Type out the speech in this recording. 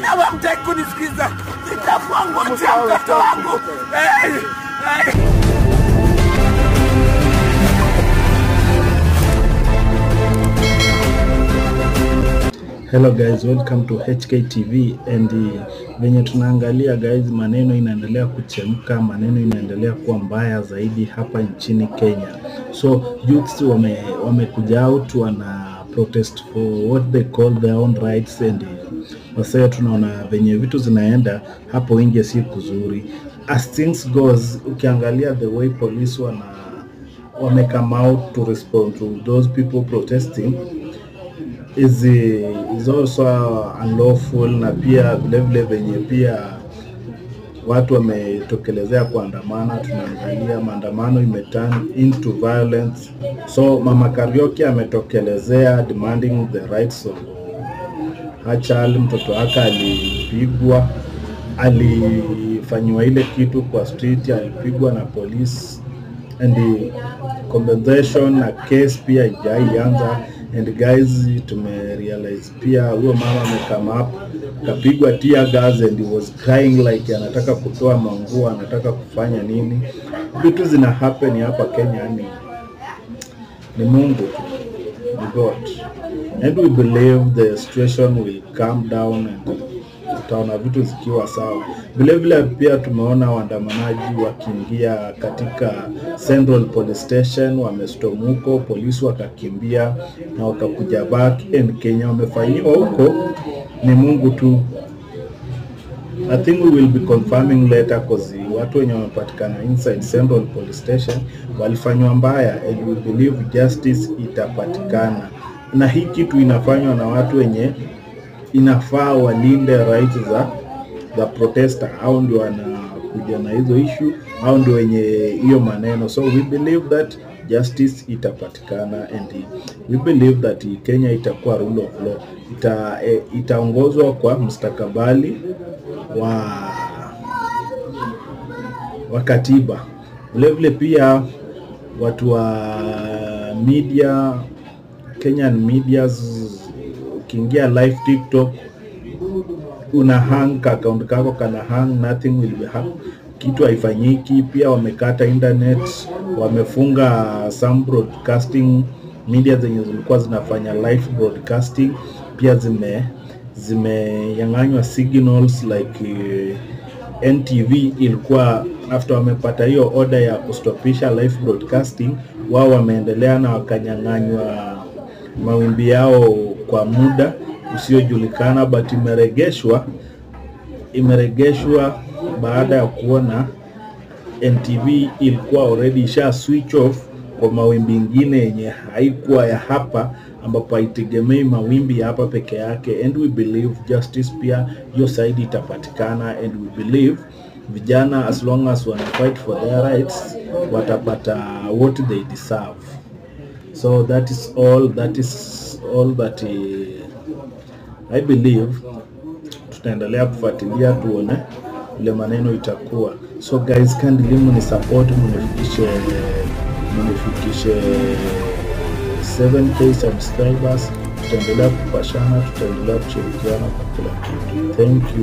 Kama mtaki kunisikiza, nitafungwa mtoto wangu. Hello guys, welcome to HK TV and venye tunaangalia guys, maneno inaendelea kuchemka, maneno inaendelea kuwa mbaya zaidi hapa nchini Kenya. So youths wamekuja out wana protest for what they call their own rights and wasaya tunaona venye vitu zinaenda hapo nje si kuzuri. As things goes, ukiangalia the way police wame come out to respond to those people protesting is also unlawful, na pia vile venye pia watu wametokelezea kuandamana. Tunaangalia maandamano imeturn into violence. So Mama Kariuki ametokelezea demanding the rights of her child. Mtoto wake alipigwa, alifanywa ile kitu kwa street, alipigwa na police and the compensation na case pia haijaanza. And guys, tumerealize pia huyo mama amekama up, kapigwa tear gas and he was crying like anataka kutoa manguo, anataka kufanya nini. Vitu zina happen hapa Kenya, ni Mungu tu, ni God. And we believe the situation will calm down and tutaona vitu zikiwa sawa. Vile pia tumeona waandamanaji wakiingia katika Central Police Station, wamestormuko, polisi wakakimbia na wakakuja back, and Kenya wamefanyiwa huko ni Mungu tu. I think we will be confirming later because watu wenye wamepatikana inside Central Police Station walifanywa mbaya, and we believe justice itapatikana. Na hii kitu inafanywa na watu wenye inafaa walinde rights za protester, au ndio wanakuja na hizo issue, au ndio wenye hiyo maneno. So we believe that justice itapatikana, and we believe that Kenya itakuwa rule of law, itaongozwa kwa mustakabali wa katiba. Vile pia watu wa media, Kenyan medias, ukiingia live TikTok una hang account kako kana hang, nothing will be happen, kitu haifanyiki. Pia wamekata internet, wamefunga some broadcasting media zenye zilikuwa zinafanya live broadcasting, pia zimeyanganywa signals like NTV ilikuwa after wamepata hiyo order ya kustopisha live broadcasting, wao wameendelea na wakanyanganywa mawimbi yao kwa muda usiojulikana, but imeregeshwa baada ya kuona NTV ilikuwa already sha switch off kwa mawimbi ingine yenye haikuwa ya hapa, ambapo haitegemei mawimbi ya hapa peke yake. And we believe justice pia hiyo side itapatikana, and we believe vijana as long as wana fight for their rights watapata what they deserve. So that is all that I believe. Tutaendelea kufuatilia tuone ile maneno itakuwa. So guys, kindly mni support, mnifikishe 7k subscribers. Tutaendelea kupashana, tutaendelea kushirikiana kwa kila kitu. Thank you.